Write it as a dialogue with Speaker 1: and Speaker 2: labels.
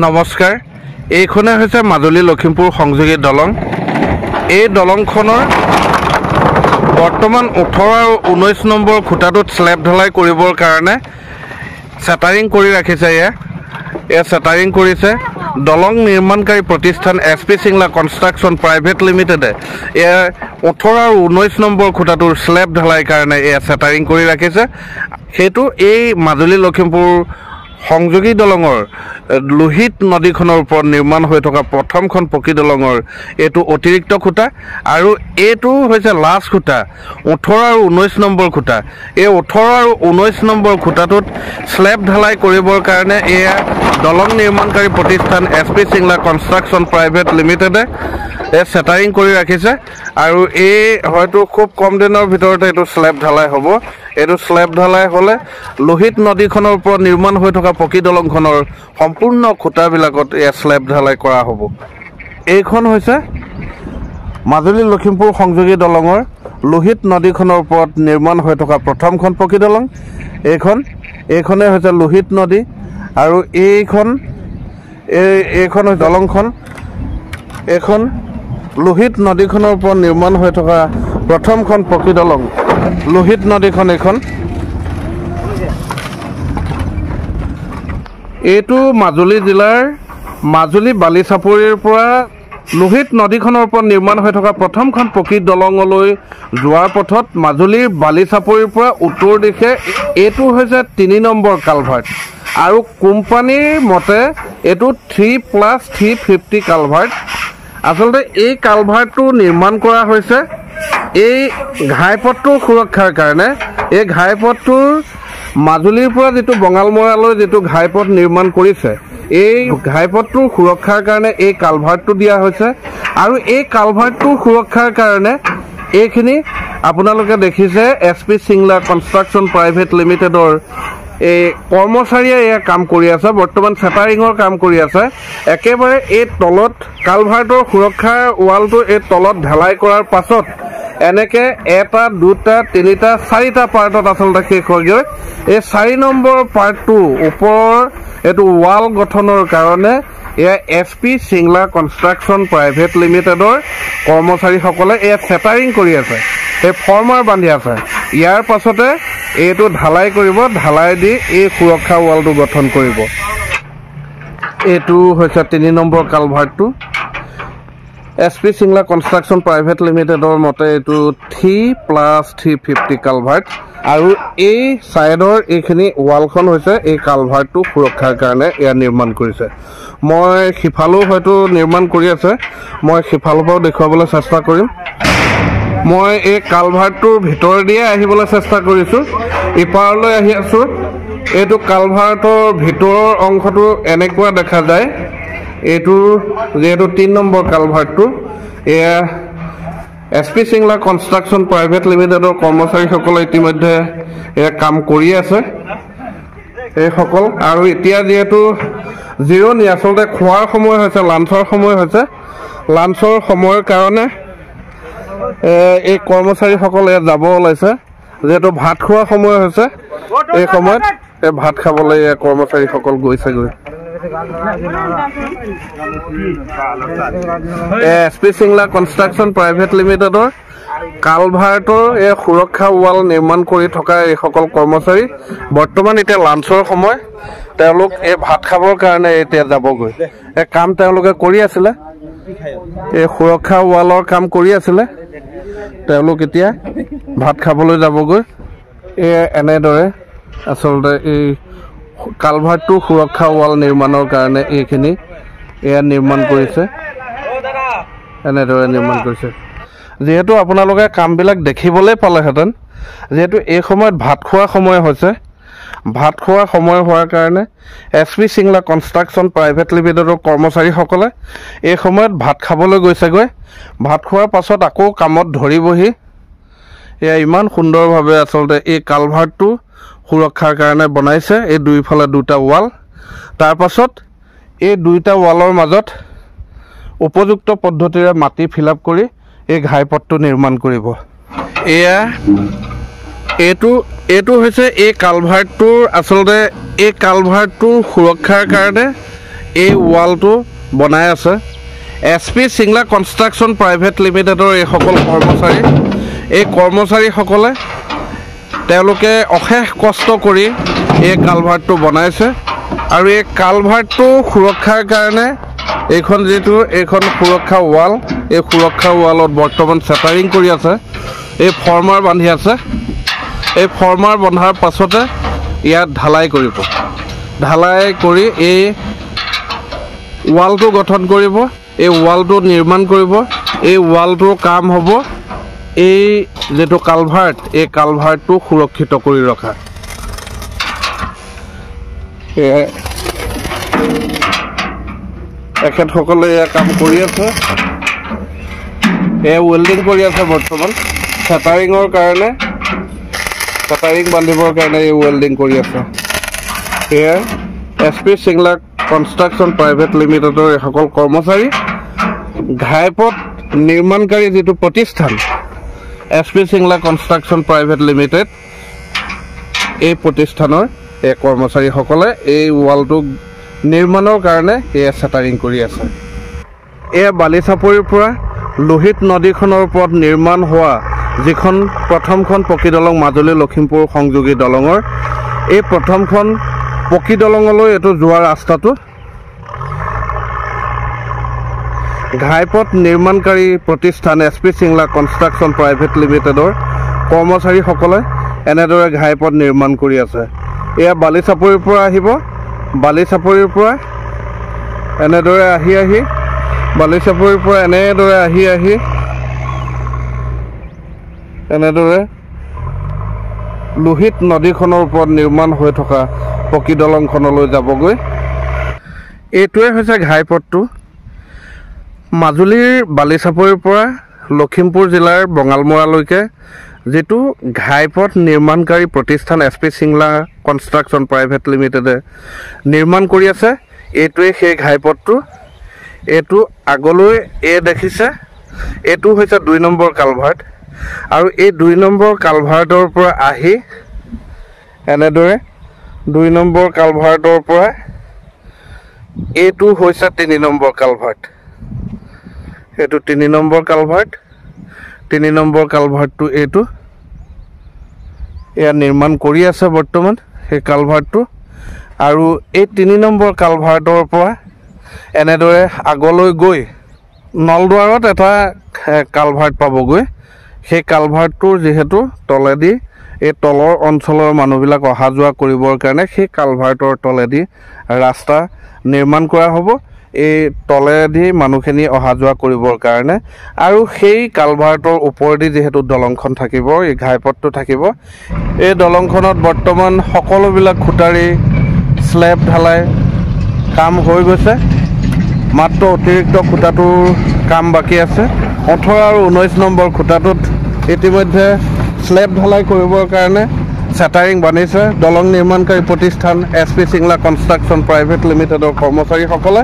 Speaker 1: নমস্কাৰ এইখনে হৈছে মাজুলী লখিমপুৰ সংযোগী দলং এই দলংখনৰ বৰ্তমান 18 আৰু 19 নম্বৰ খুঁটাটোত স্ল্যাব ঢালাই কৰিবৰ কাৰণে সেটাৰিং কৰি ৰাখিছে এয়া সেটাৰিং কৰিছে দলং নিৰ্মাণকাৰী প্ৰতিষ্ঠান এছপি সিংলা কনষ্ট্ৰাকচন প্ৰাইভেট লিমিটেডে এয়া 18 আৰু 19 নম্বৰ খুঁটাটোৰ স্ল্যাব ঢালাই কাৰণে এয়া সেটাৰিং কৰি ৰাখিছে হেতু এই মাজুলী লখিমপুৰ সংযোগী দলঙৰ লোহিত নদীখনৰ ওপৰত নিৰ্মাণ হৈ থকা প্ৰথমখন পকী দলঙৰ এটো অতিৰিক্ত খুঁটা আৰু এটো হৈছে লাষ্ট খুঁটা 18 আৰু 19 নম্বৰ খুঁটা এই 18 আৰু 19 নম্বৰ খুঁটাটোত স্ল্যাব ঢালাই কৰিবৰ কাৰণে এয়া দলং নিৰ্মাণকাৰী প্ৰতিষ্ঠান এছপি সিংলা কনষ্ট্ৰাকচন প্ৰাইভেট লিমিটেডে সেটাৰিং কৰি ৰাখিছে আৰু এই হয়তো খুব কম দিনৰ ভিতৰতে এটো স্ল্যাব ঢালাই হ'ব এটো স্ল্যাব ঢালাই হলে লোহিত নদীখনৰ ওপৰত নিৰ্মাণ হৈ থকা পকী দলংখনৰ সম্পূৰ্ণ খুঁটাবিলাকত এই স্ল্যাব ঢালাই কৰা হ'ব এইখন হৈছে মাজুলী লখিমপুৰ সংযোগী দলঙৰ লোহিত নদীখনৰ ওপৰত নিৰ্মাণ হৈ থকা প্ৰথমখন পকী দলং এইখনে হৈছে লোহিত নদী আৰু এইখন দলংখন এখন লোহিত নদীখনৰ ওপৰত নিৰ্মাণ হৈ থকা প্ৰথমখন পকী দলং লোহিত নদীখন এখন এইটো মাজুলী জিলাৰ মাজুলী বালিচাপৰিৰ পৰা লোহিত নদীখনৰ ওপৰত নিৰ্মাণ হৈ থকা প্ৰথমখন পকী দলঙলৈ যোৱাৰ পথত মাজুলীৰ বালিচাপৰিৰ পৰা উত্তৰ দিশে এইটো হৈছে 3 নম্বৰ কালভাৰ্ট আৰু কোম্পানীৰ মতে এইটো 3+350 কালভাৰ্ট আসলতে এই কালভাৰ্টটো নিৰ্মাণ কৰা হৈছে এই ঘাইপথটোৰ সুৰক্ষাৰ কাৰণে এই ঘাইপথটোৰ মাজুলীৰ পৰা যেটো বঙালমৰালৈ যেটো ঘাইপথ নিৰ্মাণ কৰিছে এই ঘাইপথটোৰ সুৰক্ষাৰ কাৰণে এই কালভাৰ্টটো দিয়া হৈছে আৰু এই কালভাৰ্টটোৰ সুৰক্ষাৰ কাৰণে এইখিনি আপোনালোকে দেখিছে এছপি সিংলা কনষ্ট্ৰাকচন প্ৰাইভেট লিমিটেডৰ এই কৰ্মচাৰীয়ে এয়া কাম কৰি আছে বৰ্তমান সেটাৰিঙৰ কাম কৰি আছে একেবাৰে এই তলত কালভাৰ্টৰ সুৰক্ষাৰ ৱালটো এই তলত ঢালাই কৰাৰ পাছত এনেকে এটা দুটা তিনিটা চাৰিটা পাৰ্টত আসলতে শেষ হৈ গৈ এই 4 নম্বৰ পাৰ্টটো ওপৰৰ এটো ৱাল গঠনৰ কাৰণে এয়া এছপি সিংলা কনষ্ট্ৰাকচন প্ৰাইভেট লিমিটেডৰ কৰ্মচাৰীসকলে এয়া সেটাৰিং কৰি আছে এই ফৰ্মাৰ বান্ধি আছে ইয়াৰ পাছতে এইটো ঢালাই কৰিব ঢালাই দি এই সুৰক্ষা ৱালটো গঠন কৰিব এইটো হৈছে 3 নম্বৰ কালভাৰ্টটো এছপি সিংলা কনষ্ট্ৰাকচন প্ৰাইভেট লিমিটেডৰ মতে এইটো 3+350 কালভাৰ্ট আৰু এই সাইডৰ এইখিনি ৱালখন হৈছে এই কালভাৰ্টটো সুৰক্ষাৰ কাৰণে এয়া নিৰ্মাণ কৰিছে মই সিফালো হয়তো নিৰ্মাণ কৰি আছে মই সিফালৰ পৰা দেখুৱাবলৈ চেষ্টা কৰিম মই এই কালভাৰ্টটোৰ ভিতৰ দিয়ে আহিবলৈ চেষ্টা কৰিছো ইপাৰলৈ আহি আছো এইটো কালভাৰ্টৰ ভিতৰৰ অংশটো এনেকুৱা দেখা যায় এইটো যেটো 3 নম্বৰ কালভাৰ্টটো এয়া এছপি সিংলা কনষ্ট্ৰাকচন প্ৰাইভেট লিমিটেডৰ কৰ্মচাৰীসকলে ইতিমধ্যে এয়া কাম কৰি আছে এই সকল আৰু এতিয়া যেটো জিৰণি আসলতে খোৱাৰ সময় হৈছে লাঞ্চৰ সময় হৈছে লাঞ্চৰ সময়ৰ কাৰণে এই কৰ্মচাৰীসকলে যাব ওলাইছে যেটো ভাত খোৱা সময় হৈছে এই সময়ত এই ভাত খাবলৈ এই কৰ্মচাৰীসকল গৈছে এছপি সিংলা কনষ্ট্ৰাকচন প্ৰাইভেট লিমিটেডৰ কালভাৰ্টৰ এই সুৰক্ষা ৱাল নিৰ্মাণ কৰি থকা এই সকল কৰ্মচাৰী বৰ্তমান এতিয়া লাঞ্চৰ সময় তেওঁলোক এই ভাত খাবৰ কাৰণে এতিয়া যাবগৈ এই কাম তেওঁলোকে কৰি আছিলে এই সুৰক্ষা ৱালৰ কাম কৰি আছিলে তেওঁলোক এতিয়া ভাত খাবলৈ যাবগৈ এনেদৰে আসলতে এই কালভাৰ্টটো সুৰক্ষা ৱাল নিৰ্মাণৰ কাৰণে এইখিনি এয়া নিৰ্মাণ কৰিছে এনেদৰে নিৰ্মাণ কৰিছে যেহেতু আপোনালোকে কামবিলাক দেখিবলৈ পালেহেঁতেন যেহেতু এই সময়ত ভাত খোৱা সময় হৈছে ভাত খোৱা সময় হোৱাৰ কাৰণে এছপি সিংলা কনষ্ট্ৰাকচন প্ৰাইভেট লিমিটেডৰ কৰ্মচাৰীসকলে এই সময়ত ভাত খাবলৈ গৈছেগৈ ভাত খোৱাৰ পাছত আকৌ কামত ধৰিবহি এয়া ইমান সুন্দৰভাৱে আসলতে এই কালভাৰ্টটো সুৰক্ষাৰ কাৰণে বনাইছে এই দুইফালে দুটা ৱাল তাৰ পাছত এই দুইটা ৱালৰ মাজত উপযুক্ত পদ্ধতিৰে মাটি ফিলআপ কৰি এই ঘাইপথটো নিৰ্মাণ কৰিব এয়া এইটো হৈছে এই কালভাৰ্টটোৰ আসলতে এই কালভাৰ্টটোৰ সুৰক্ষাৰ কাৰণে এই ৱালটো বনাই আছে SP সিংলা কনষ্ট্ৰাকশ্যন প্ৰাইভেট লিমিটেডৰ এই সকল কৰ্মচাৰী এই কৰ্মচাৰীসকলে তেওঁলোকে অশেষ কষ্ট কৰি এই কালভাৰ্টটো বনাইছে আৰু এই কালভাৰ্টটো সুৰক্ষাৰ কাৰণে এইখন সুৰক্ষা ৱাল এই সুৰক্ষা ৱালত বৰ্তমান ছেটাৰিং কৰি আছে এই ফৰ্মাৰ বান্ধি আছে এই ফৰ্মাৰ বন্ধাৰ পাছতে ইয়াত ঢালাই কৰিব ঢালাই কৰি এই ৱালটো গঠন কৰিব এই ৱালটো নিৰ্মাণ কৰিব এই ৱালটোৰ কাম হ'ব এই যেটো কালভাৰ্ট এই কালভাৰ্টটো সুৰক্ষিত কৰি ৰখা এখেতসকলে এই কাম কৰি আছে এই ৱেল্ডিং কৰি আছে বৰ্তমান ছেটাৰিঙৰ কাৰণে ছেটাৰিং বান্ধিবৰ কাৰণে এই ৱেল্ডিং কৰি আছে এয়া SP সিংলা কনষ্ট্ৰাকশ্যন প্ৰাইভেট লিমিটেডৰ এই সকল কৰ্মচাৰী ঘাইপথ নিৰ্মাণকাৰী যেটো প্ৰতিষ্ঠান SP Singla construction private limited এই প্ৰতিষ্ঠানৰ এই কৰ্মচাৰীসকলে এই ৱালটো নিৰ্মাণৰ কাৰণে এই ছেটাৰিং কৰি আছে এয়া বালিচাপৰিৰ পৰা লোহিত নদীখনৰ ওপৰত নিৰ্মাণ হোৱা যিখন প্ৰথমখন পকী দলং মাজুলী লখিমপুৰ সংযোগী দলঙৰ এই প্ৰথমখন পকী দলঙলৈ এটো যোৱা ৰাস্তাটো ঘাইপথ নিৰ্মাণকাৰী প্ৰতিষ্ঠান SP সিংলা কনষ্ট্ৰাকশ্যন প্ৰাইভেট লিমিটেডৰ কৰ্মচাৰীসকলে এনেদৰে ঘাইপথ নিৰ্মাণ কৰি আছে এয়া বালিচাপৰিৰ পৰা আহিব বালিচাপৰিৰ পৰা এনেদৰে আহি বালিচাপৰিৰ পৰা এনেদৰে আহি এনেদৰে লোহিত নদীখনৰ ওপৰত নিৰ্মাণ হৈ থকা পকী দলংখনলৈ যাবগৈ এইটোৱে হৈছে ঘাইপথটো মাজুলীৰ বালিচাপৰিৰ পৰা লখিমপুৰ জিলাৰ বঙালমৰালৈকে যেটো ঘাইপথ নিৰ্মাণকাৰী প্ৰতিষ্ঠান SP সিংলা কনষ্ট্ৰাকশ্যন প্ৰাইভেট লিমিটেডে নিৰ্মাণ কৰি আছে এইটোৱে সেই ঘাইপথটো এইটো আগলৈ দেখিছে এইটো হৈছে 2 নম্বৰ কালভাৰ্ট আৰু এই 2 নম্বৰ কালভাৰ্টৰ পৰা আহি এনেদৰে 2 নম্বৰ কালভাৰ্টৰ পৰা এইটো হৈছে 3 নম্বৰ কালভাৰ্ট এইটো 3 নম্বৰ কালভাৰ্ট 3 নম্বৰ কালভাৰ্টটো এইটো এয়া নিৰ্মাণ কৰি আছে বৰ্তমান এই কালভাৰ্টটো আৰু এই 3 নম্বৰ কালভাৰ্টৰ পৰা এনেদৰে আগলৈ গৈ নলদুৱাৰত এটা কালভাৰ্ট পাবগৈ সেই কালভাৰ্টটোৰ যেহেতু তলেদি এই তলৰ অঞ্চলৰ মানুহবিলাক অহা যোৱা কৰিবৰ কাৰণে সেই কালভাৰ্টৰ তলেদি ৰাস্তা নিৰ্মাণ কৰা হ'ব এই তলেদি মানুহখিনি অহা যোৱা কৰিবৰ কাৰণে আৰু সেই কালভাৰ্টৰ ওপৰেদি যেহেতু দলংখন থাকিব এই ঘাইপথটো থাকিব এই দলংখনত বৰ্তমান সকলোবিলাক খুঁটাৰি স্লেব ঢালাই কাম হৈ গৈছে মাত্ৰ অতিৰিক্ত খুঁটাটোৰ কাম বাকী আছে 18 আৰু 19 নম্বৰ খুঁটাটোত ইতিমধ্যে স্লেব ঢালাই কৰিবৰ কাৰণে ছেটাৰিং বান্ধিছে দলং নিৰ্মাণকাৰী প্ৰতিষ্ঠান SP সিংলা কনষ্ট্ৰাকশ্যন প্ৰাইভেট লিমিটেডৰ কৰ্মচাৰীসকলে